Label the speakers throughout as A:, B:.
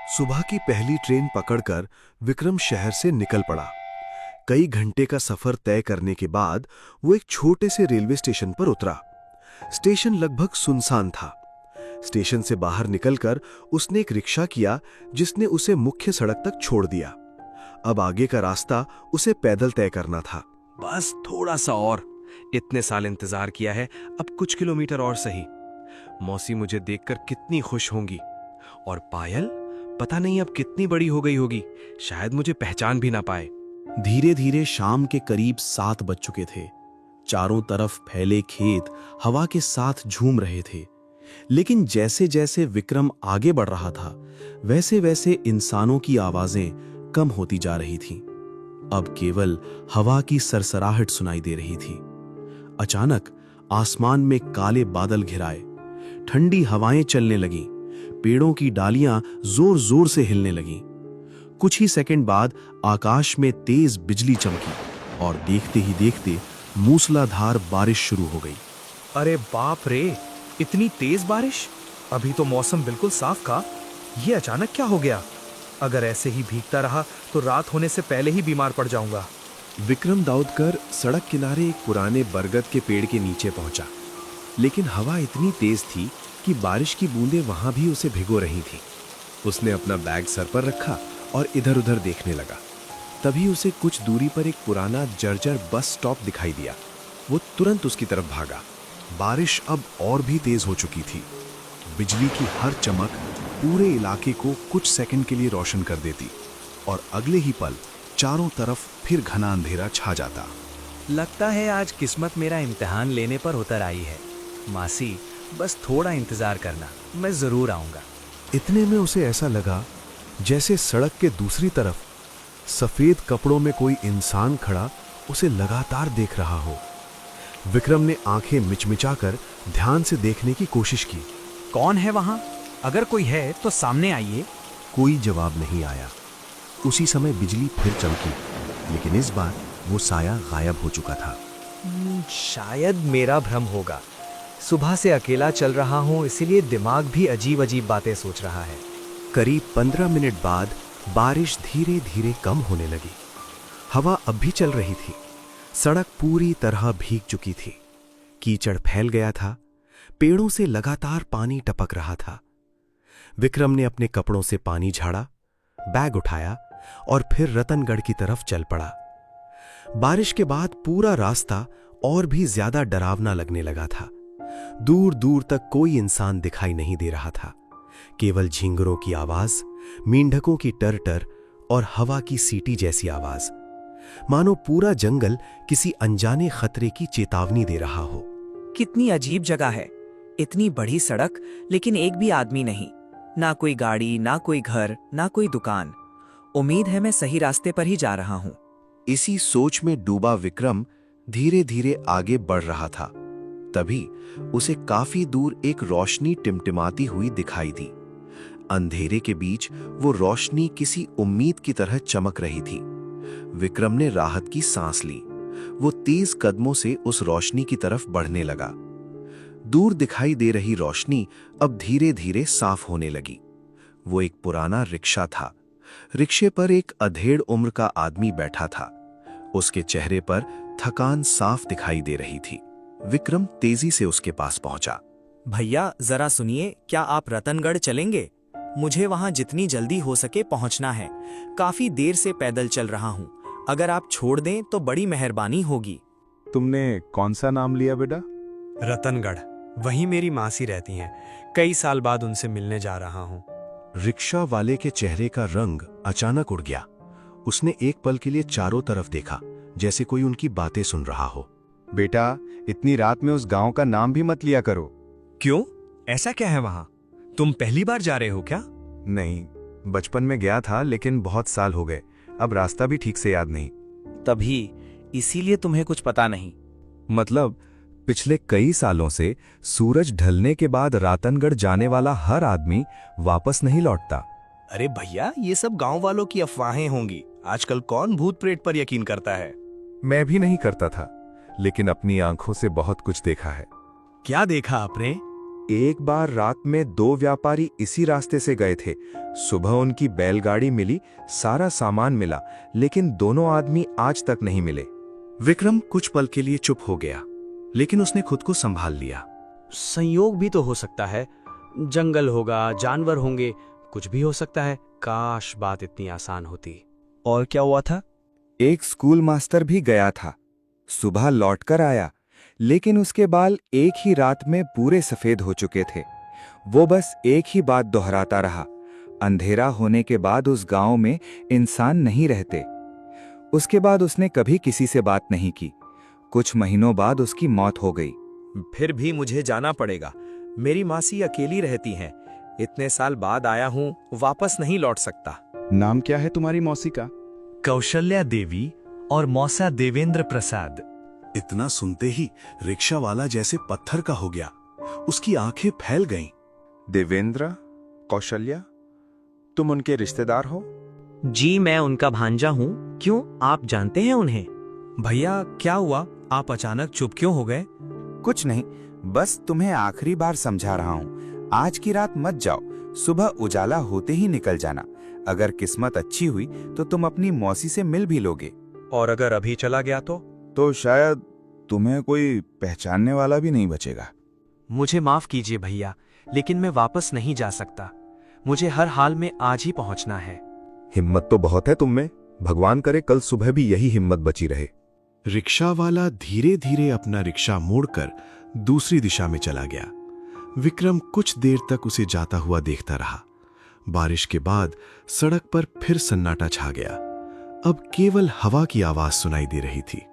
A: सुबह की पहली ट्रेन पकड़कर विक्रम शहर से निकल पड़ा। कई घंटे का सफर तय करने के बाद वो एक छोटे से रेलवे स्टेशन पर उतरा। स्टेशन लगभग सुनसान था। स्टेशन से बाहर निकलकर उसने एक रिक्शा किया जिसने उसे मुख्य सड़क तक छोड़ दिया। अब आगे का रास्ता उसे पैदल तय करना था।
B: बस थोड़ा सा और, इतने साल इंतजार किया है, अब कुछ किलोमीटर और सही। मौसी मुझे देखकर कितनी खुश होंगी। और पायल पता नहीं अब कितनी बड़ी हो गई होगी, शायद मुझे पहचान भी ना पाए।
C: धीरे धीरे शाम के करीब 7 बज चुके थे। चारों तरफ फैले खेत हवा के साथ झूम रहे थे। लेकिन जैसे जैसे विक्रम आगे बढ़ रहा था, वैसे वैसे इंसानों की आवाजें कम होती जा रही थीं। अब केवल हवा की सरसराहट सुनाई दे रही थी। अचानक आसमान में काले बादल घिराए, ठंडी हवाएं चलने लगीं, पेड़ों की डालियां जोर जोर से हिलने लगीं। कुछ ही सेकंड बाद आकाश में तेज बिजली चमकी और देखते ही देखते मूसलाधार बारिश शुरू हो गई।
D: अरे बाप रे, इतनी तेज बारिश! अभी तो मौसम बिल्कुल साफ था, ये अचानक क्या हो गया? अगर ऐसे ही भीगता रहा तो रात होने से पहले ही बीमार पड़ जाऊंगा।
A: विक्रम दौड़कर सड़क किनारे एक पुराने बरगद के पेड़ के नीचे पहुंचा, लेकिन हवा इतनी तेज थी कि बारिश की बूंदें वहां भी उसे भिगो रही थीं। उसने अपना बैग सर पर रखा और इधर-उधर देखने लगा। तभी उसे कुछ दूरी पर एक पुराना जर्जर बस स्टॉप दिखाई दिया। वो तुरंत उसकी तरफ भागा। बारिश अब और भी तेज हो चुकी थी। बिजली की हर चमक पूरे इलाके को कुछ सेकंड के लिए रोशन कर देती और अगले ही पल चारों तरफ फिर घना अंधेरा छा जाता।
D: लगता है आज किस्मत मेरा इम्तिहान लेने पर उतर आई है। मासी, बस थोड़ा इंतजार करना, मैं जरूर आऊंगा।
A: इतने में उसे ऐसा लगा जैसे सड़क के दूसरी तरफ सफेद कपड़ों में कोई इंसान खड़ा उसे लगातार देख रहा हो। विक्रम ने आंखें मिचमिचाकर ध्यान से देखने की कोशिश की।
D: कौन है वहां? अगर कोई है तो सामने आइए।
A: कोई जवाब नहीं आया। उसी समय बिजली फिर चमकी, लेकिन इस बार वो साया गायब हो चुका था।
D: शायद मेरा भ्रम होगा। सुबह से अकेला चल रहा हूं, इसीलिए दिमाग भी अजीब अजीब बातें सोच रहा है।
A: करीब 15 मिनट बाद बारिश धीरे धीरे कम होने लगी। हवा अब भी चल रही थी। सड़क पूरी तरह भीग चुकी थी। कीचड़ फैल गया था। पेड़ों से लगातार पानी टपक रहा था। विक्रम ने अपने कपड़ों से पानी झाड़ा, बैग उठाया और फिर रतनगढ़ की तरफ चल पड़ा। बारिश के बाद पूरा रास्ता और भी ज्यादा डरावना लगने लगा था। दूर दूर तक कोई इंसान दिखाई नहीं दे रहा था। केवल झिंगुरों की आवाज, मेंढकों की टर-टर और हवा की सीटी जैसी आवाज, मानो पूरा जंगल किसी अनजाने खतरे की चेतावनी दे रहा हो।
E: कितनी अजीब जगह है। इतनी बड़ी सड़क, लेकिन एक भी आदमी नहीं। ना कोई गाड़ी, ना कोई घर, ना कोई दुकान। उम्मीद है मैं सही रास्ते पर ही जा रहा हूं।
A: इसी सोच में डूबा विक्रम धीरे धीरे आगे बढ़ रहा था। तभी उसे काफी दूर एक रोशनी टिमटिमाती हुई दिखाई दी। अंधेरे के बीच वो रोशनी किसी उम्मीद की तरह चमक रही थी। विक्रम ने राहत की सांस ली। वो तेज कदमों से उस रोशनी की तरफ बढ़ने लगा। दूर दिखाई दे रही रोशनी अब धीरे धीरे साफ होने लगी। वो एक पुराना रिक्शा था। रिक्शे पर एक अधेड़ उम्र का आदमी बैठा था। उसके चेहरे पर थकान साफ दिखाई दे रही थी। विक्रम तेजी से उसके पास पहुंचा।
E: भैया जरा सुनिए, क्या आप रतनगढ़ चलेंगे? मुझे वहां जितनी जल्दी हो सके पहुंचना है। काफी देर से पैदल चल रहा हूं। अगर आप छोड़ दें तो बड़ी मेहरबानी होगी।
F: तुमने कौन सा नाम लिया बेटा?
B: रतनगढ़, वहीं मेरी मासी रहती हैं। कई साल बाद उनसे मिलने जा रहा हूं।
A: रिक्शा वाले के चेहरे का रंग अचानक उड़ गया। उसने एक पल के लिए चारों तरफ देखा, जैसे कोई उनकी बातें सुन रहा हो।
F: बेटा, इतनी रात में उस गांव का नाम भी मत लिया करो।
B: क्यों? ऐसा क्या है वहां? तुम पहली बार जा रहे हो क्या?
F: नहीं, बचपन में गया था, लेकिन बहुत साल हो गए। अब रास्ता भी ठीक से याद नहीं।
E: तभी इसीलिए तुम्हें कुछ पता नहीं।
F: मतलब पिछले कई सालों से सूरज ढलने के बाद रातनगढ़ जाने वाला हर आदमी वापस नहीं लौटता।
D: अरे भैया, ये सब गांव वालों की अफवाहें होंगी। आजकल कौन भूत प्रेत पर यकीन करता है?
F: मैं भी नहीं करता था, लेकिन अपनी आंखों से बहुत कुछ देखा है।
B: क्या देखा आपने?
F: एक बार रात में 2 व्यापारी इसी रास्ते से गए थे। सुबह उनकी बैलगाड़ी मिली, सारा सामान मिला, लेकिन दोनों आदमी आज तक नहीं मिले।
A: विक्रम कुछ पल के लिए चुप हो गया, लेकिन उसने खुद को संभाल लिया।
G: संयोग भी तो हो सकता है, जंगल होगा, जानवर होंगे, कुछ भी हो सकता है। काश बात इतनी आसान होती।
E: और क्या हुआ था?
F: एक स्कूल मास्टर भी गया था। सुबह लौटकर आया, लेकिन उसके बाल एक ही रात में पूरे सफेद हो चुके थे। वो बस एक ही बात दोहराता रहा, अंधेरा होने के बाद उस गांव में इंसान नहीं रहते। उसके बाद उसने कभी किसी से बात नहीं की। कुछ महीनों बाद उसकी मौत हो गई।
E: फिर भी मुझे जाना पड़ेगा। मेरी मासी अकेली रहती हैं। इतने साल बाद आया हूँ, वापस नहीं लौट सकता।
C: नाम क्या है तुम्हारी मौसी का?
H: कौशल्या देवी और मौसा देवेंद्र प्रसाद।
A: इतना सुनते ही रिक्शा वाला जैसे पत्थर का हो गया। उसकी आंखें फैल गईं।
F: देवेंद्र, कौशल्या, तुम उनके रिश्तेदार हो?
G: जी, मैं उनका भांजा हूँ। क्यों, आप जानते हैं उन्हें?
E: भैया, क्या हुआ? आप अचानक चुप क्यों हो गए?
I: कुछ नहीं, बस तुम्हें आखिरी बार समझा रहा हूँ। आज की रात मत जाओ, सुबह उजाला होते ही निकल जाना। अगर किस्मत अच्छी हुई तो तुम अपनी मौसी से मिल भी लोगे।
E: और अगर अभी चला गया
I: तो शायद तुम्हें कोई पहचानने वाला भी नहीं बचेगा।
G: मुझे माफ कीजिए भैया, लेकिन मैं वापस नहीं जा सकता। मुझे हर हाल में आज ही पहुंचना है।
F: हिम्मत तो बहुत है तुम में। भगवान करे कल सुबह भी यही हिम्मत बची रहे।
A: रिक्शा वाला धीरे धीरे अपना रिक्शा मोड़कर दूसरी दिशा में चला गया। विक्रम कुछ देर तक उसे जाता हुआ देखता रहा। बारिश के बाद सड़क पर फिर सन्नाटा छा गया। अब केवल हवा की आवाज सुनाई दे रही थी।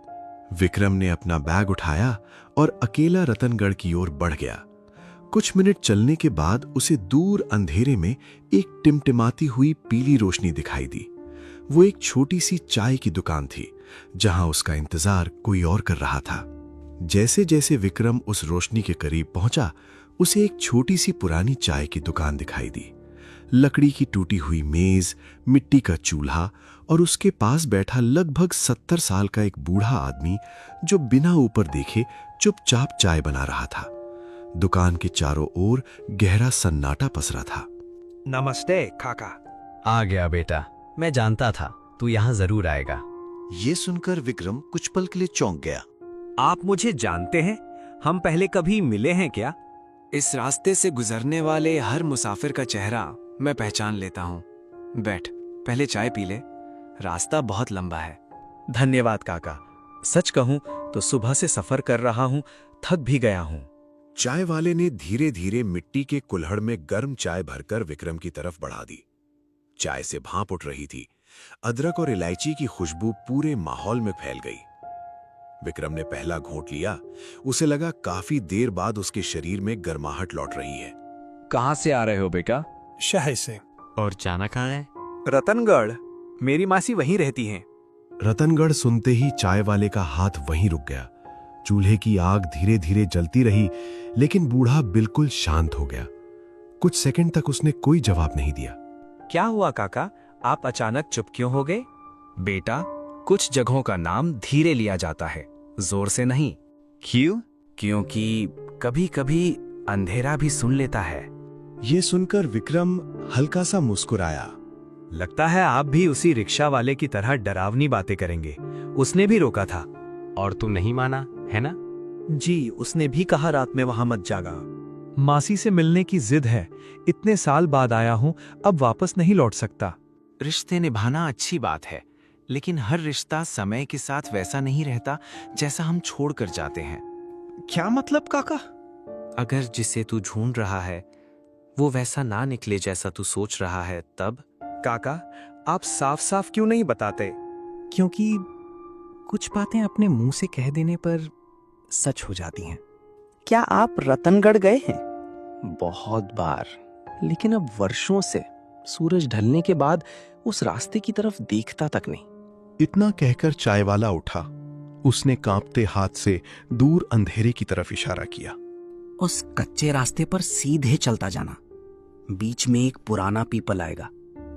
A: विक्रम ने अपना बैग उठाया और अकेला रतनगढ़ की ओर बढ़ गया। कुछ मिनट चलने के बाद उसे दूर अंधेरे में एक टिमटिमाती हुई पीली रोशनी दिखाई दी। वो एक छोटी सी चाय की दुकान थी, जहां उसका इंतजार कोई और कर रहा था। जैसे जैसे विक्रम उस रोशनी के करीब पहुंचा, उसे एक छोटी सी पुरानी चाय की दुकान दिखाई दी। लकड़ी की टूटी हुई मेज, मिट्टी का चूल्हा और उसके पास बैठा लगभग 70 साल का एक बूढ़ा आदमी, जो बिना ऊपर देखे चुपचाप चाय बना रहा था। दुकान के चारों ओर गहरा सन्नाटा पसरा था।
E: नमस्ते काका।
H: आ गया बेटा, मैं जानता था तू यहाँ जरूर आएगा।
A: ये सुनकर विक्रम कुछ पल के लिए चौंक गया।
G: आप मुझे जानते हैं? हम पहले कभी मिले हैं क्या?
B: इस रास्ते से गुजरने वाले हर मुसाफिर का चेहरा मैं पहचान लेता हूँ। बैठ, पहले चाय पी ले, रास्ता बहुत लंबा है।
E: धन्यवाद काका। सच कहूं तो सुबह से सफर कर रहा हूं, थक भी गया हूं।
A: चाय वाले ने धीरे धीरे मिट्टी के कुल्हड़ में गर्म चाय भरकर विक्रम की तरफ बढ़ा दी। चाय से भाप उठ रही थी। अदरक और इलायची की खुशबू पूरे माहौल में फैल गई। विक्रम ने पहला घोंट लिया। उसे लगा काफी देर बाद उसके शरीर में गर्माहट लौट रही है।
B: कहाँ से आ रहे हो बेटा?
D: शहर से।
G: और जाना कहाँ है?
E: रतनगढ़। मेरी मासी वहीं रहती हैं।
A: रतनगढ़ सुनते ही चाय वाले का हाथ वहीं रुक गया। चूल्हे की आग धीरे धीरे जलती रही, लेकिन बूढ़ा बिल्कुल शांत हो गया। कुछ सेकंड तक उसने कोई जवाब नहीं दिया।
E: क्या हुआ काका, आप अचानक चुप क्यों हो गए?
B: बेटा, कुछ जगहों का नाम धीरे लिया जाता है, जोर से नहीं।
E: क्यों?
B: क्योंकि कभी कभी अंधेरा भी सुन लेता है।
A: ये सुनकर विक्रम हल्का सा मुस्कुराया।
E: लगता है आप भी उसी रिक्शा वाले की तरह डरावनी बातें करेंगे। उसने भी रोका था।
G: और तुम नहीं माना, है ना?
E: जी, उसने भी कहा रात में वहां मत जागा।
D: मासी से मिलने की जिद है। इतने साल बाद आया हूं, अब वापस नहीं लौट सकता।
B: रिश्ते निभाना अच्छी बात है, लेकिन हर रिश्ता समय के साथ वैसा नहीं रहता जैसा हम छोड़कर जाते हैं।
E: क्या मतलब काका?
B: अगर जिसे तू ढूंढ रहा है वो वैसा ना निकले जैसा तू सोच रहा है, तब?
E: काका, आप साफ साफ क्यों नहीं बताते?
G: क्योंकि कुछ बातें अपने मुंह से कह देने पर सच हो जाती हैं।
J: क्या आप रतनगढ़ गए हैं?
G: बहुत बार, लेकिन अब वर्षों से सूरज ढलने के बाद उस रास्ते की तरफ देखता तक नहीं।
A: इतना कहकर चाय वाला उठा। उसने कांपते हाथ से दूर अंधेरे की तरफ इशारा किया।
J: उस कच्चे रास्ते पर सीधे चलता जाना। बीच में एक पुराना पीपल आएगा,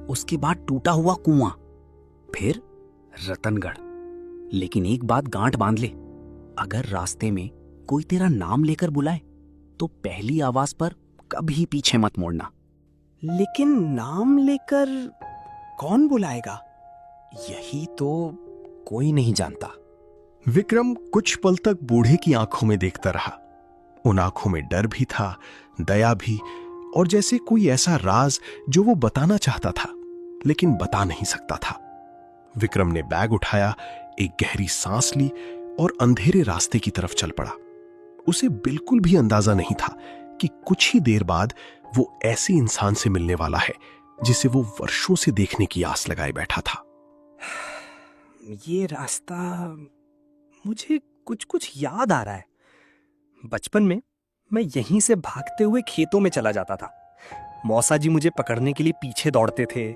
J: उसके बाद टूटा हुआ कुआं, फिर रतनगढ़। लेकिन एक बात गांठ बांध ले, अगर रास्ते में कोई तेरा नाम लेकर बुलाए तो पहली आवाज पर कभी पीछे मत मुड़ना।
E: लेकिन नाम लेकर कौन बुलाएगा, यही तो कोई नहीं जानता।
A: विक्रम कुछ पल तक बूढ़े की आंखों में देखता रहा। उन आंखों में डर भी था, दया भी, और जैसे कोई ऐसा राज जो वो बताना चाहता था लेकिन बता नहीं सकता था। विक्रम ने बैग उठाया, एक गहरी सांस ली और अंधेरे रास्ते की तरफ चल पड़ा। उसे बिल्कुल भी अंदाजा नहीं था कि कुछ ही देर बाद वो ऐसे इंसान से मिलने वाला है जिसे वो वर्षों से देखने की आस लगाए बैठा था।
E: ये रास्ता, मुझे कुछ कुछ याद आ रहा है। बचपन में मैं यहीं से भागते हुए खेतों में चला जाता था। मौसा जी मुझे पकड़ने के लिए पीछे दौड़ते थे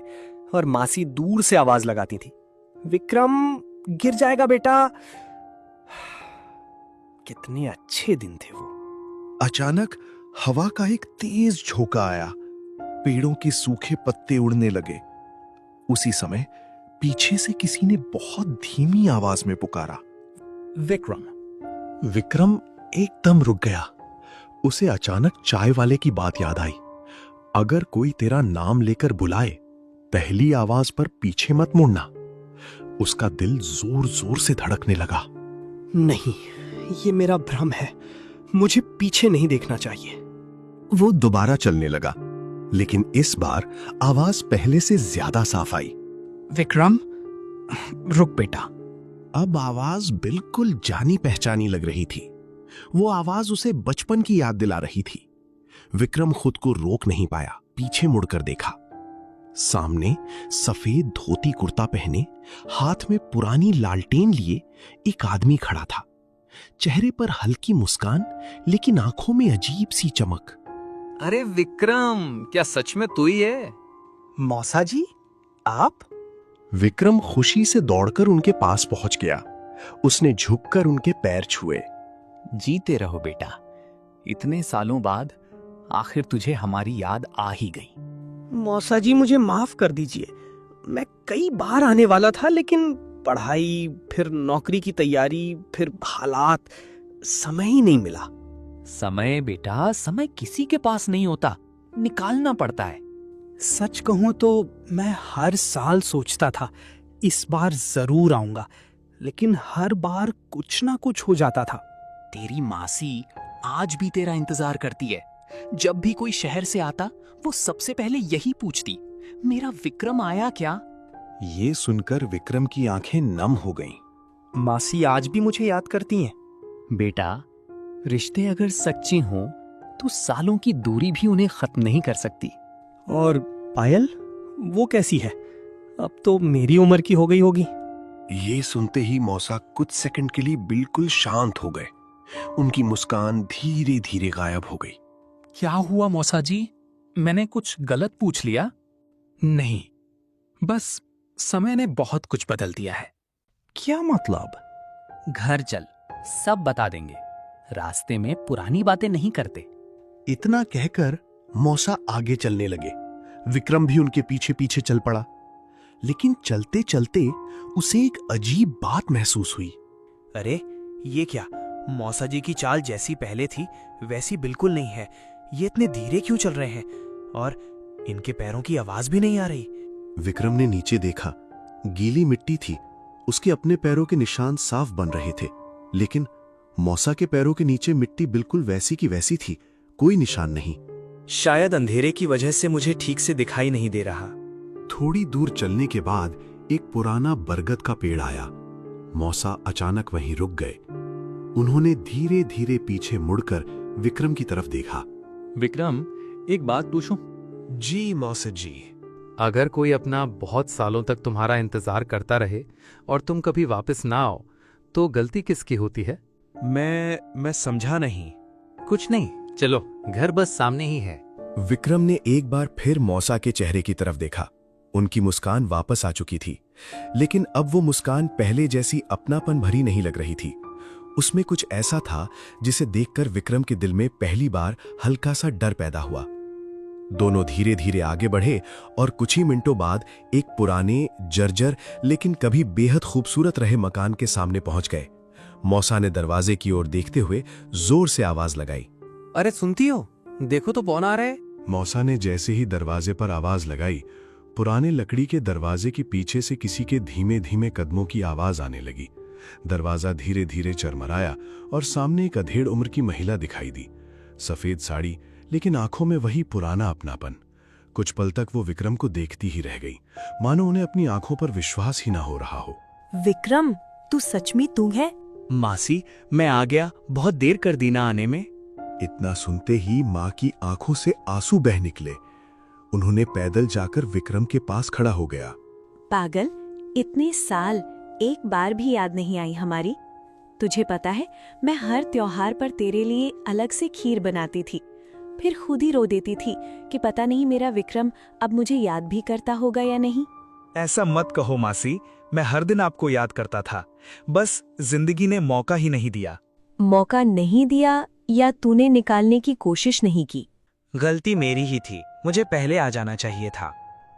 E: और मासी दूर से आवाज लगाती थी, विक्रम गिर जाएगा बेटा। कितने अच्छे दिन थे वो।
A: अचानक हवा का एक तेज झोंका आया, पेड़ों के सूखे पत्ते उड़ने लगे। उसी समय पीछे से किसी ने बहुत धीमी आवाज में पुकारा,
E: विक्रम।
A: विक्रम एकदम रुक गया। उसे अचानक चाय वाले की बात याद आई, अगर कोई तेरा नाम लेकर बुलाए, पहली आवाज पर पीछे मत मुड़ना। उसका दिल जोर जोर से धड़कने लगा।
E: नहीं, ये मेरा भ्रम है, मुझे पीछे नहीं देखना चाहिए।
A: वो दोबारा चलने लगा, लेकिन इस बार आवाज पहले से ज्यादा साफ आई,
E: विक्रम रुक बेटा।
A: अब आवाज बिल्कुल जानी पहचानी लग रही थी। वो आवाज उसे बचपन की याद दिला रही थी। विक्रम खुद को रोक नहीं पाया, पीछे मुड़कर देखा। सामने सफेद धोती कुर्ता पहने, हाथ में पुरानी लालटेन लिए एक आदमी खड़ा था। चेहरे पर हल्की मुस्कान, लेकिन आंखों में अजीब सी चमक।
K: अरे विक्रम, क्या सच में तू ही है?
E: मौसा जी, आप?
A: विक्रम खुशी से दौड़कर उनके पास पहुंच गया। उसने झुककर उनके पैर छुए।
J: जीते रहो बेटा, इतने सालों बाद आखिर तुझे हमारी याद आ ही गई।
E: मौसा जी मुझे माफ कर दीजिए, मैं कई बार आने वाला था, लेकिन पढ़ाई, फिर नौकरी की तैयारी, फिर हालात, समय ही नहीं मिला।
J: समय बेटा, समय किसी के पास नहीं होता, निकालना पड़ता है।
E: सच कहूं तो मैं हर साल सोचता था इस बार जरूर आऊंगा, लेकिन हर बार कुछ ना कुछ हो जाता था।
J: तेरी मासी आज भी तेरा इंतजार करती है। जब भी कोई शहर से आता, वो सबसे पहले यही पूछती, मेरा विक्रम आया क्या?
A: ये सुनकर विक्रम की आंखें नम हो गईं।
E: मासी आज भी मुझे याद करती हैं।
J: बेटा, रिश्ते अगर सच्चे हों तो सालों की दूरी भी उन्हें खत्म नहीं कर सकती।
E: और पायल, वो कैसी है? अब तो मेरी उम्र की हो गई होगी।
A: ये सुनते ही मौसा कुछ सेकंड के लिए बिल्कुल शांत हो गए। उनकी मुस्कान धीरे धीरे गायब हो गई।
K: क्या हुआ मौसा जी? मैंने कुछ गलत पूछ लिया? नहीं, बस समय ने बहुत कुछ बदल दिया है।
E: क्या मतलब?
J: घर चल, सब बता देंगे। रास्ते में पुरानी बातें नहीं करते।
A: इतना कहकर मौसा आगे चलने लगे। विक्रम भी उनके पीछे पीछे चल पड़ा, लेकिन चलते चलते उसे एक अजीब बात महसूस हुई।
E: अरे ये क्या? मौसा जी की चाल जैसी पहले थी वैसी बिल्कुल नहीं है। ये इतने धीरे क्यों चल रहे हैं? और इनके पैरों की आवाज भी नहीं आ रही।
A: विक्रम ने नीचे देखा। गीली मिट्टी थी, उसके अपने पैरों के निशान साफ बन रहे थे, लेकिन मौसा के पैरों के नीचे मिट्टी बिल्कुल वैसी की वैसी थी, कोई निशान नहीं।
E: शायद अंधेरे की वजह से मुझे ठीक से दिखाई नहीं दे रहा।
A: थोड़ी दूर चलने के बाद एक पुराना बरगद का पेड़ आया। मौसा अचानक वहीं रुक गए। उन्होंने धीरे धीरे पीछे मुड़कर विक्रम की तरफ देखा।
K: विक्रम, एक बात पूछूं?
A: जी मौसा जी।
K: अगर कोई अपना बहुत सालों तक तुम्हारा इंतजार करता रहे और तुम कभी वापस ना आओ, तो गलती किसकी होती है?
D: मैं समझा नहीं।
K: कुछ नहीं, चलो, घर बस सामने ही है।
A: विक्रम ने एक बार फिर मौसा के चेहरे की तरफ देखा। उनकी मुस्कान वापस आ चुकी थी, लेकिन अब वो मुस्कान पहले जैसी अपनापन भरी नहीं लग रही थी। उसमें कुछ ऐसा था जिसे देखकर विक्रम के दिल में पहली बार हल्का सा डर पैदा हुआ। दोनों धीरे धीरे आगे बढ़े और कुछ ही मिनटों बाद एक पुराने, जर्जर लेकिन कभी बेहद खूबसूरत रहे मकान के सामने पहुंच गए। मौसा ने दरवाजे की ओर देखते हुए जोर से आवाज लगाई,
B: अरे सुनती हो, देखो तो कौन आ रहा है।
A: मौसा ने जैसे ही दरवाजे पर आवाज लगाई, पुराने लकड़ी के दरवाजे के पीछे से किसी के धीमे धीमे कदमों की आवाज आने लगी। दरवाजा धीरे धीरे चरमराया और सामने एक अधेड़ उम्र की महिला दिखाई दी। सफेद साड़ी, लेकिन आंखों में वही पुराना अपनापन। कुछ पल तक वो विक्रम को देखती ही रह गई, मानो उन्हें अपनी आंखों पर विश्वास ही ना हो रहा हो।
L: विक्रम, तू सच में तू है?
E: मासी, मैं आ गया, बहुत देर कर दी ना आने में।
A: इतना सुनते ही माँ की आंखों से आंसू बह निकले। उन्होंने पैदल जाकर विक्रम के पास खड़ा हो गया।
L: पागल, इतने साल एक बार भी याद नहीं आई हमारी? तुझे पता है, मैं हर त्योहार पर तेरे लिए अलग से खीर बनाती थी, फिर खुद ही रो देती थी कि पता नहीं मेरा विक्रम अब मुझे याद भी करता होगा या नहीं।
D: ऐसा मत कहो मासी, मैं हर दिन आपको याद करता था, बस जिंदगी ने मौका ही नहीं दिया।
L: मौका नहीं दिया या तूने निकालने की कोशिश नहीं की?
E: गलती मेरी ही थी, मुझे पहले आ जाना चाहिए था।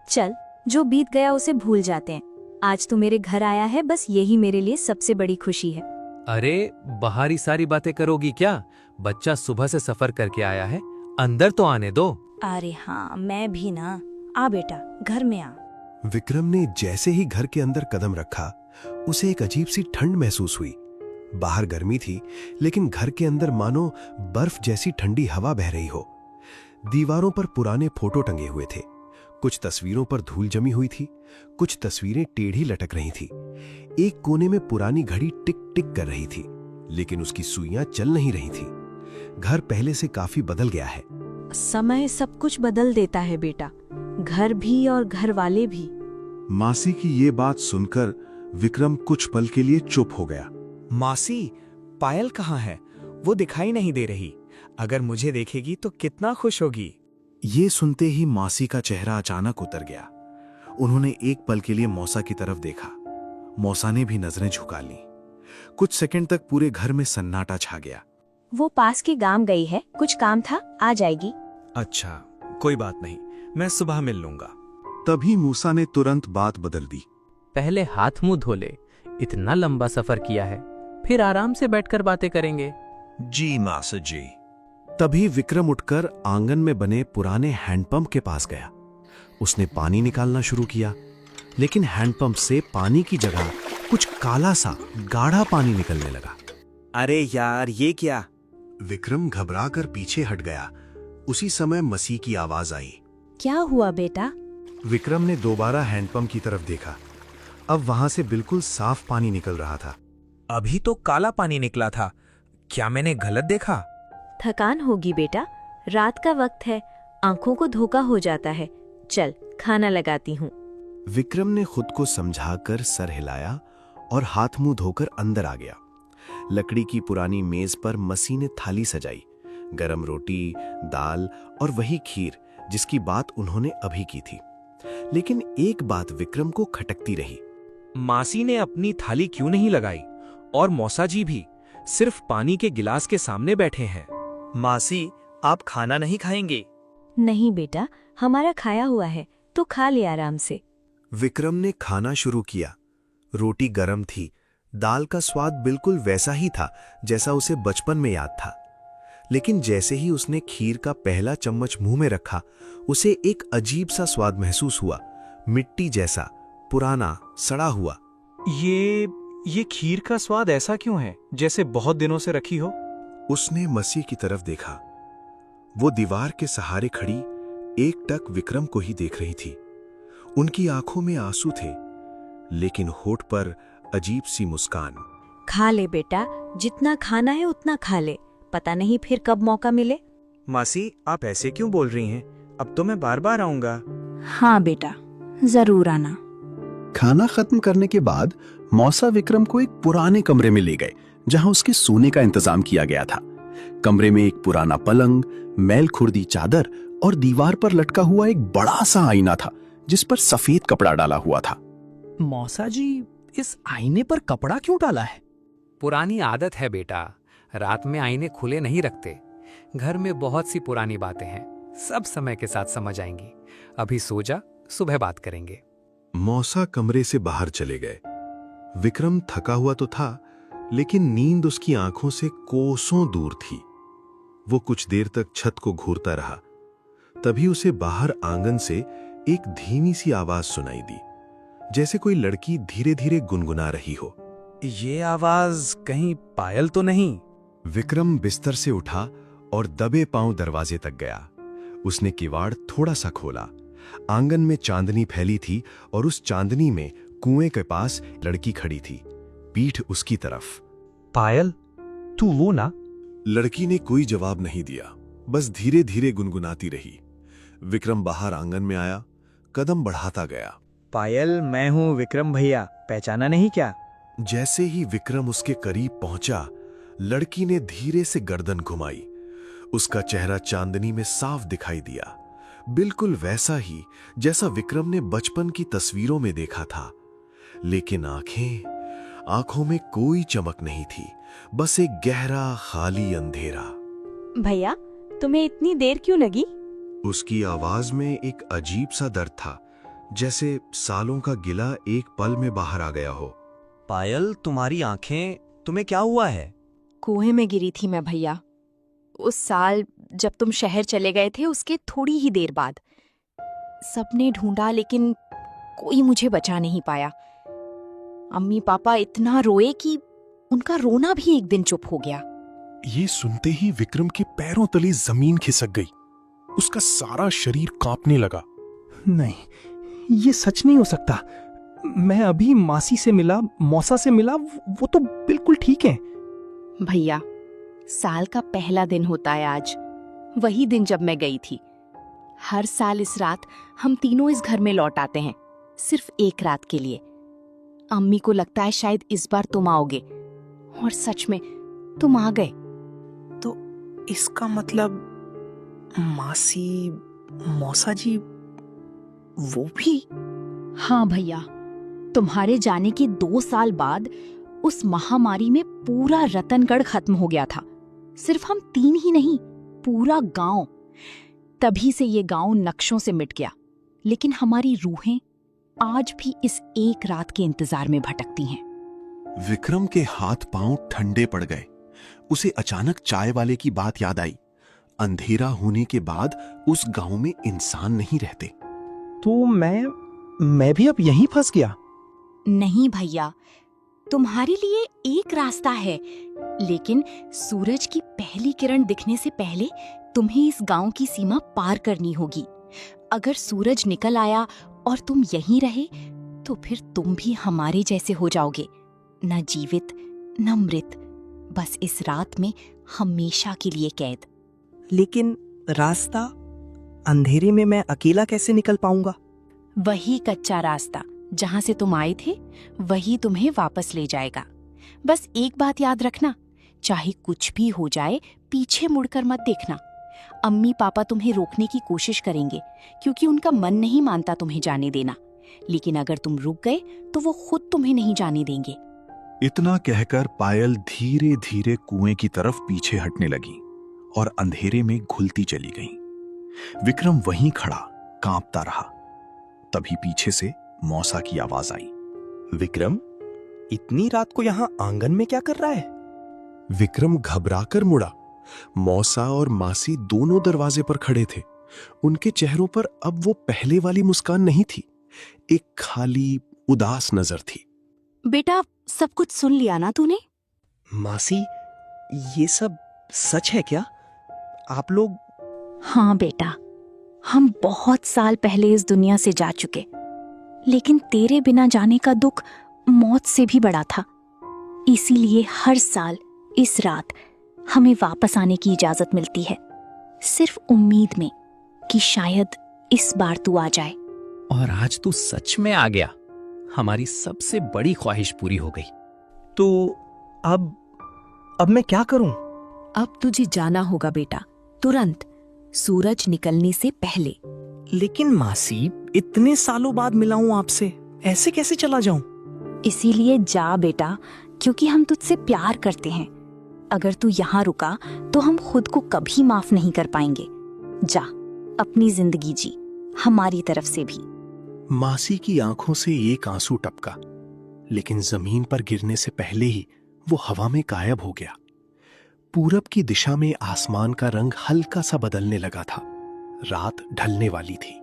L: चल, जो बीत गया उसे भूल जाते हैं। आज तू मेरे घर आया है, बस यही मेरे लिए सबसे बड़ी खुशी है।
M: अरे बाहरी सारी बातें करोगी क्या? बच्चा सुबह से सफर करके आया है, अंदर तो आने दो।
L: अरे हाँ, मैं भी ना। आ बेटा, घर में आ।
A: विक्रम ने जैसे ही घर के अंदर कदम रखा, उसे एक अजीब सी ठंड महसूस हुई। बाहर गर्मी थी, लेकिन घर के अंदर मानो बर्फ जैसी ठंडी हवा बह रही हो। दीवारों पर पुराने फोटो टंगे हुए थे। कुछ तस्वीरों पर धूल जमी हुई थी, कुछ तस्वीरें टेढ़ी लटक रही थी। एक कोने में पुरानी घड़ी टिक टिक कर रही थी, लेकिन उसकी सुइयां चल नहीं रही थी। घर पहले से काफी बदल गया है।
L: समय सब कुछ बदल देता है बेटा, घर भी और घर वाले भी।
C: मासी की ये बात सुनकर विक्रम कुछ पल के लिए चुप हो गया।
E: मासी, पायल कहाँ है? वो दिखाई नहीं दे रही। अगर मुझे देखेगी तो कितना खुश होगी।
C: ये सुनते ही मासी का चेहरा अचानक उतर गया। उन्होंने एक पल के लिए मौसा की तरफ देखा। मौसा ने भी नजरें झुका लीं। कुछ सेकंड तक पूरे घर में सन्नाटा छा गया।
L: वो पास के गांव गई है, कुछ काम था, आ जाएगी।
E: अच्छा, कोई बात नहीं, मैं सुबह मिल लूंगा।
C: तभी मूसा ने तुरंत बात बदल दी।
M: पहले हाथ मुंह धो ले, इतना लंबा सफर किया है, फिर आराम से बैठकर बातें करेंगे।
B: जी मासा जी।
A: तभी विक्रम उठकर आंगन में बने पुराने हैंडपंप के पास गया। उसने पानी निकालना शुरू किया, लेकिन हैंडपंप से पानी की जगह कुछ काला सा गाढ़ा पानी निकलने लगा।
E: अरे यार, ये क्या?
A: विक्रम घबराकर पीछे हट गया। उसी समय मसीह की आवाज आई।
L: क्या हुआ बेटा?
A: विक्रम ने दोबारा हैंडपंप की तरफ देखा। अब वहां से बिल्कुल साफ पानी निकल रहा था।
E: अभी तो काला पानी निकला था, क्या मैंने गलत देखा?
L: थकान होगी बेटा, रात का वक्त है, आंखों को धोखा हो जाता है। चल, खाना लगाती हूँ।
A: विक्रम ने खुद को समझाकर सर हिलाया और हाथ मुंह धोकर अंदर आ गया। लकड़ी की पुरानी मेज पर मसीह ने थाली सजाई। गरम रोटी, दाल और वही खीर जिसकी बात उन्होंने अभी की थी। लेकिन एक बात विक्रम को खटकती रही।
E: मासी ने अपनी थाली क्यों नहीं लगाई? और मौसा जी भी सिर्फ पानी के गिलास के सामने बैठे हैं।
G: मासी, आप खाना नहीं खाएंगे?
L: नहीं बेटा, हमारा खाया हुआ है, तो खा ले आराम से।
A: विक्रम ने खाना शुरू किया। रोटी गरम थी, दाल का स्वाद बिल्कुल वैसा ही था जैसा उसे बचपन में याद था। लेकिन जैसे ही उसने खीर का पहला चम्मच मुंह में रखा, उसे एक अजीब सा स्वाद महसूस हुआ, मिट्टी जैसा, पुराना, सड़ा हुआ।
G: ये खीर का स्वाद ऐसा क्यों है, जैसे बहुत दिनों से रखी हो?
A: उसने मसीह की तरफ देखा। वो दीवार के सहारे खड़ी एकटक विक्रम को ही देख रही थी। उनकी आंखों में आंसू थे, लेकिन होठ पर अजीब सी मुस्कान।
L: खा ले बेटा, जितना खाना है उतना खा ले, पता नहीं फिर कब मौका मिले।
E: मासी, आप ऐसे क्यों बोल रही हैं? अब तो मैं बार बार आऊंगा।
L: हाँ बेटा, जरूर आना।
C: खाना खत्म करने के बाद मौसा विक्रम को एक पुराने कमरे में ले गए, जहां उसके सोने का इंतजाम किया गया था। कमरे में एक पुराना पलंग, मैल खुर्दी चादर और दीवार पर लटका हुआ एक बड़ा सा आईना था, जिस पर सफेद कपड़ा डाला हुआ था।
K: मौसा जी, इस आईने पर कपड़ा क्यों डाला है?
M: पुरानी आदत है बेटा, रात में आईने खुले नहीं रखते। घर में बहुत सी पुरानी बातें हैं, सब समय के साथ समझ आएंगी। अभी सो जा, सुबह बात करेंगे।
A: मौसा कमरे से बाहर चले गए। विक्रम थका हुआ तो था, लेकिन नींद उसकी आंखों से कोसों दूर थी। वो कुछ देर तक छत को घूरता रहा। तभी उसे बाहर आंगन से एक धीमी सी आवाज सुनाई दी, जैसे कोई लड़की धीरे धीरे गुनगुना रही हो।
D: ये आवाज कहीं पायल तो नहीं?
A: विक्रम बिस्तर से उठा और दबे पांव दरवाजे तक गया। उसने किवाड़ थोड़ा सा खोला। आंगन में चांदनी फैली थी और उस चांदनी में कुएं के पास लड़की खड़ी थी, पीठ उसकी तरफ।
D: पायल, तू वो ना?
A: लड़की ने कोई जवाब नहीं दिया, बस धीरे धीरे गुनगुनाती रही। विक्रम बाहर आंगन में आया, कदम बढ़ाता गया।
E: पायल, मैं हूँ विक्रम भैया, पहचाना नहीं क्या?
A: जैसे ही विक्रम उसके करीब पहुंचा, लड़की ने धीरे से गर्दन घुमाई। उसका चेहरा चांदनी में साफ दिखाई दिया, बिल्कुल वैसा ही जैसा विक्रम ने बचपन की तस्वीरों में देखा था। लेकिन आंखों में कोई चमक नहीं थी, बस एक गहरा खाली अंधेरा।
L: भैया, तुम्हें इतनी देर क्यों लगी?
A: उसकी आवाज में एक अजीब सा दर्द था, जैसे सालों का गिला एक पल में बाहर आ गया हो।
E: पायल, तुम्हारी आंखें, तुम्हें क्या हुआ है?
N: कुएं में गिरी थी मैं भैया, उस साल जब तुम शहर चले गए थे उसके थोड़ी ही देर बाद। सबने ढूंढा लेकिन कोई मुझे बचा नहीं पाया। अम्मी पापा इतना रोए कि उनका रोना भी एक दिन चुप हो गया।
O: ये सुनते ही विक्रम के पैरों तले जमीन खिसक गई। उसका सारा शरीर कांपने लगा।
D: नहीं, ये सच नहीं हो सकता। मैं अभी मासी से मिला, मौसा से मिला, वो तो बिल्कुल ठीक है।
N: भैया, साल का पहला दिन होता है आज, वही दिन जब मैं गई थी। हर साल इस रात हम तीनों इस घर में लौट आते हैं, सिर्फ एक रात के लिए। अम्मी को लगता है शायद इस बार तुम आओगे, और सच में तुम आ गए।
D: तो इसका मतलब मासी, मौसा जी वो भी?
N: हाँ भैया, तुम्हारे जाने के 2 साल बाद उस महामारी में पूरा रतनगढ़ खत्म हो गया था। सिर्फ हम 3 ही नहीं, पूरा गांव। तभी से ये गांव नक्शों से मिट गया, लेकिन हमारी रूहें आज भी इस एक रात के इंतजार में भटकती हैं।
C: विक्रम के हाथ पांव ठंडे पड़ गए। उसे अचानक चाय वाले की बात याद आई। अंधेरा होने के बाद उस गांव में इंसान नहीं रहते।
D: तो मैं भी अब यहीं फंस गया?
N: नहीं भैया, तुम्हारे लिए एक रास्ता है, लेकिन सूरज की पहली किरण दिखने से पहले तुम्हें इस गांव की सीमा पार करनी होगी। अगर सूरज निकल आया और तुम यहीं रहे, तो फिर तुम भी हमारे जैसे हो जाओगे, न जीवित न मृत, बस इस रात में हमेशा के लिए कैद।
E: लेकिन रास्ता, अंधेरे में मैं अकेला कैसे निकल पाऊंगा?
N: वही कच्चा रास्ता जहां से तुम आए थे, वही तुम्हें वापस ले जाएगा। बस एक बात याद रखना, चाहे कुछ भी हो जाए, पीछे मुड़कर मत देखना। अम्मी पापा तुम्हें रोकने की कोशिश करेंगे, क्योंकि उनका मन नहीं मानता तुम्हें जाने देना। लेकिन अगर तुम रुक गए तो वो खुद तुम्हें नहीं जाने देंगे।
C: इतना कहकर पायल धीरे धीरे कुएं की तरफ पीछे हटने लगी और अंधेरे में घुलती चली गई। विक्रम वहीं खड़ा कांपता रहा। तभी पीछे से मौसा की आवाज आई।
E: विक्रम, इतनी रात को यहां आंगन में क्या कर रहा है?
A: विक्रम घबराकर मुड़ा। मौसा और मासी दोनों दरवाजे पर खड़े थे। उनके चेहरों पर अब वो पहले वाली मुस्कान नहीं थी, एक खाली उदास नजर थी।
N: बेटा, सब कुछ सुन लिया ना तूने?
E: मासी, ये सब सच है क्या? आप लोग?
N: हाँ बेटा, हम बहुत साल पहले इस दुनिया से जा चुके, लेकिन तेरे बिना जाने का दुख मौत से भी बड़ा था। इसीलिए हर साल इस रात हमें वापस आने की इजाजत मिलती है, सिर्फ उम्मीद में कि शायद इस बार तू आ जाए।
M: और आज तू सच में आ गया। हमारी सबसे बड़ी ख्वाहिश पूरी हो गई।
E: तो अब मैं क्या करूं?
N: अब तुझे जाना होगा बेटा, तुरंत, सूरज निकलने से पहले।
E: लेकिन मासी, इतने सालों बाद मिला हूं आपसे, ऐसे कैसे चला जाऊं?
N: इसीलिए जा बेटा, क्योंकि हम तुझसे प्यार करते हैं। अगर तू यहाँ रुका तो हम खुद को कभी माफ नहीं कर पाएंगे। जा, अपनी जिंदगी जी, हमारी तरफ से भी।
O: मासी की आंखों से एक आंसू टपका, लेकिन जमीन पर गिरने से पहले ही वो हवा में गायब हो गया। पूरब की दिशा में आसमान का रंग हल्का सा बदलने लगा था। रात ढलने वाली थी।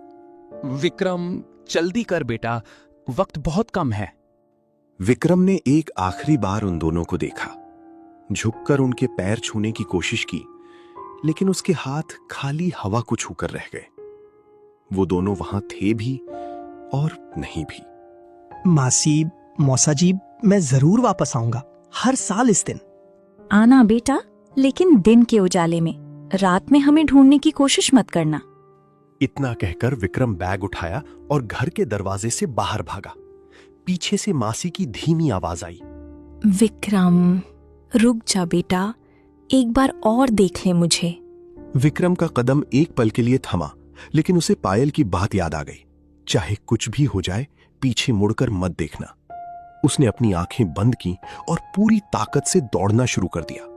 K: विक्रम, जल्दी कर बेटा, वक्त बहुत कम है।
C: विक्रम ने एक आखिरी बार उन दोनों को देखा, झुककर उनके पैर छूने की कोशिश की, लेकिन उसके हाथ खाली हवा को छूकर रह गए। वो दोनों वहां थे भी और नहीं भी।
P: मासी, मौसा जी, मैं जरूर वापस आऊंगा, हर साल इस दिन।
L: आना बेटा, लेकिन दिन के उजाले में, रात में हमें ढूंढने की कोशिश मत करना।
O: इतना कहकर विक्रम बैग उठाया और घर के दरवाजे से बाहर भागा। पीछे से मासी की धीमी आवाज आई,
L: विक्रम रुक जा बेटा, एक बार और देख ले मुझे।
O: विक्रम का कदम एक पल के लिए थमा, लेकिन उसे पायल की बात याद आ गई। चाहे कुछ भी हो जाए, पीछे मुड़कर मत देखना। उसने अपनी आंखें बंद की और पूरी ताकत से दौड़ना शुरू कर दिया।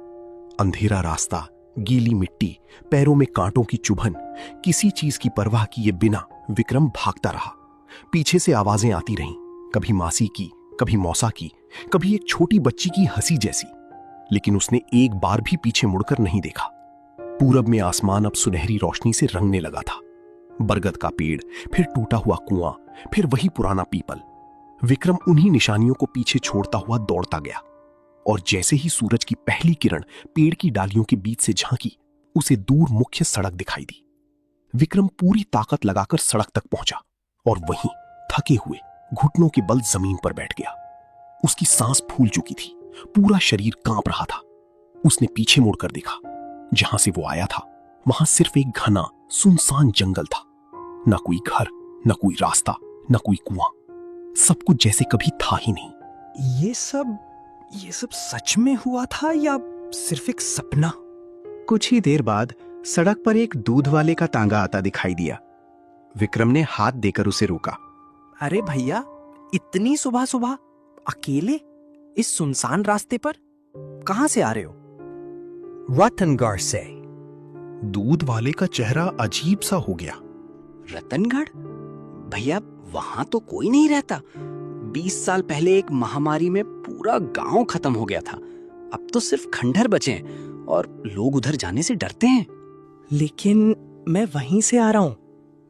O: अंधेरा रास्ता, गीली मिट्टी, पैरों में कांटों की चुभन, किसी चीज की परवाह किए बिना विक्रम भागता रहा। पीछे से आवाजें आती रहीं, कभी मासी की, कभी मौसा की, कभी एक छोटी बच्ची की हंसी जैसी, लेकिन उसने एक बार भी पीछे मुड़कर नहीं देखा। पूरब में आसमान अब सुनहरी रोशनी से रंगने लगा था। बरगद का पेड़, फिर टूटा हुआ कुआं, फिर वही पुराना पीपल। विक्रम उन्हीं निशानियों को पीछे छोड़ता हुआ दौड़ता गया, और जैसे ही सूरज की पहली किरण पेड़ की डालियों के बीच से झांकी, उसे दूर मुख्य सड़क दिखाई दी। विक्रम पूरी ताकत लगाकर सड़क तक पहुंचा और वहीं थके हुए घुटनों के बल जमीन पर बैठ गया। उसकी सांस फूल चुकी थी, पूरा शरीर कांप रहा था। उसने पीछे मुड़कर देखा, जहां से वो आया था वहां सिर्फ एक घना सुनसान जंगल था। न कोई घर, न कोई रास्ता, न कोई कुआं, सब कुछ जैसे कभी था ही नहीं।
P: ये सब सच में हुआ था या सिर्फ एक सपना?
C: कुछ ही देर बाद सड़क पर एक दूध वाले का तांगा आता दिखाई दिया। विक्रम ने हाथ देकर उसे रोका।
P: अरे भैया, इतनी सुबह सुबह अकेले इस सुनसान रास्ते पर कहां से आ रहे हो?
G: रतनगढ़ से।
O: दूध वाले का चेहरा अजीब सा हो गया।
J: रतनगढ़? भैया, वहां तो कोई नहीं रहता। 20 साल पहले एक महामारी में पूरा गांव खत्म हो गया था। अब तो सिर्फ खंडहर बचे हैं और लोग उधर जाने से डरते हैं।
P: लेकिन मैं वहीं से आ रहा हूं।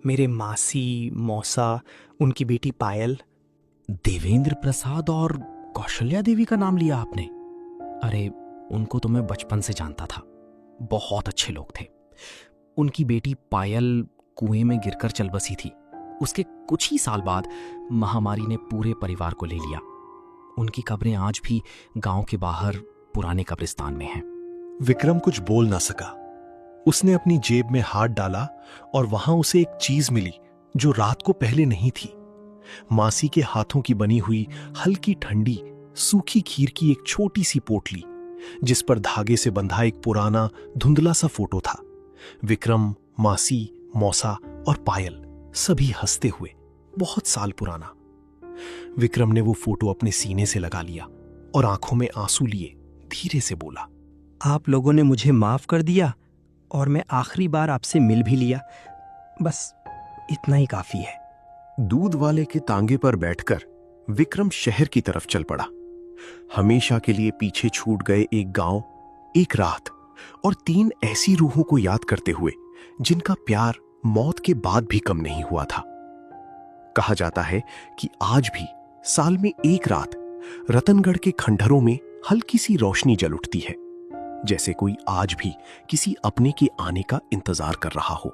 P: मेरे मासी, मौसा, उनकी बेटी पायल।
J: देवेंद्र प्रसाद और कौशल्या देवी का नाम लिया आपने? अरे, उनको तो मैं बचपन से जानता था। बहुत अच्छे लोग थे। उनकी बेटी पायल कुएं में गिरकर चल बसी थी। उसके कुछ ही साल बाद महामारी ने पूरे परिवार को ले लिया। उनकी कब्रें आज भी गांव के बाहर पुराने कब्रिस्तान में हैं।
O: विक्रम कुछ बोल ना सका। उसने अपनी जेब में हाथ डाला और वहां उसे एक चीज मिली जो रात को पहले नहीं थी। मासी के हाथों की बनी हुई हल्की ठंडी सूखी खीर की एक छोटी सी पोटली, जिस पर धागे से बंधा एक पुराना धुंधला सा फोटो था। विक्रम, मासी, मौसा और पायल सभी हंसते हुए, बहुत साल पुराना। विक्रम ने वो फोटो अपने सीने से लगा लिया और आंखों में आंसू लिए धीरे से बोला,
P: आप लोगों ने मुझे माफ कर दिया और मैं आखिरी बार आपसे मिल भी लिया। बस इतना ही काफी है।
O: दूध वाले के तांगे पर बैठकर विक्रम शहर की तरफ चल पड़ा। हमेशा के लिए पीछे छूट गए एक गांव, एक रात और 3 ऐसी रूहों को याद करते हुए जिनका प्यार मौत के बाद भी कम नहीं हुआ था। कहा जाता है कि आज भी साल में एक रात रतनगढ़ के खंडहरों में हल्की सी रोशनी जल उठती है, जैसे कोई आज भी किसी अपने के आने का इंतजार कर रहा हो।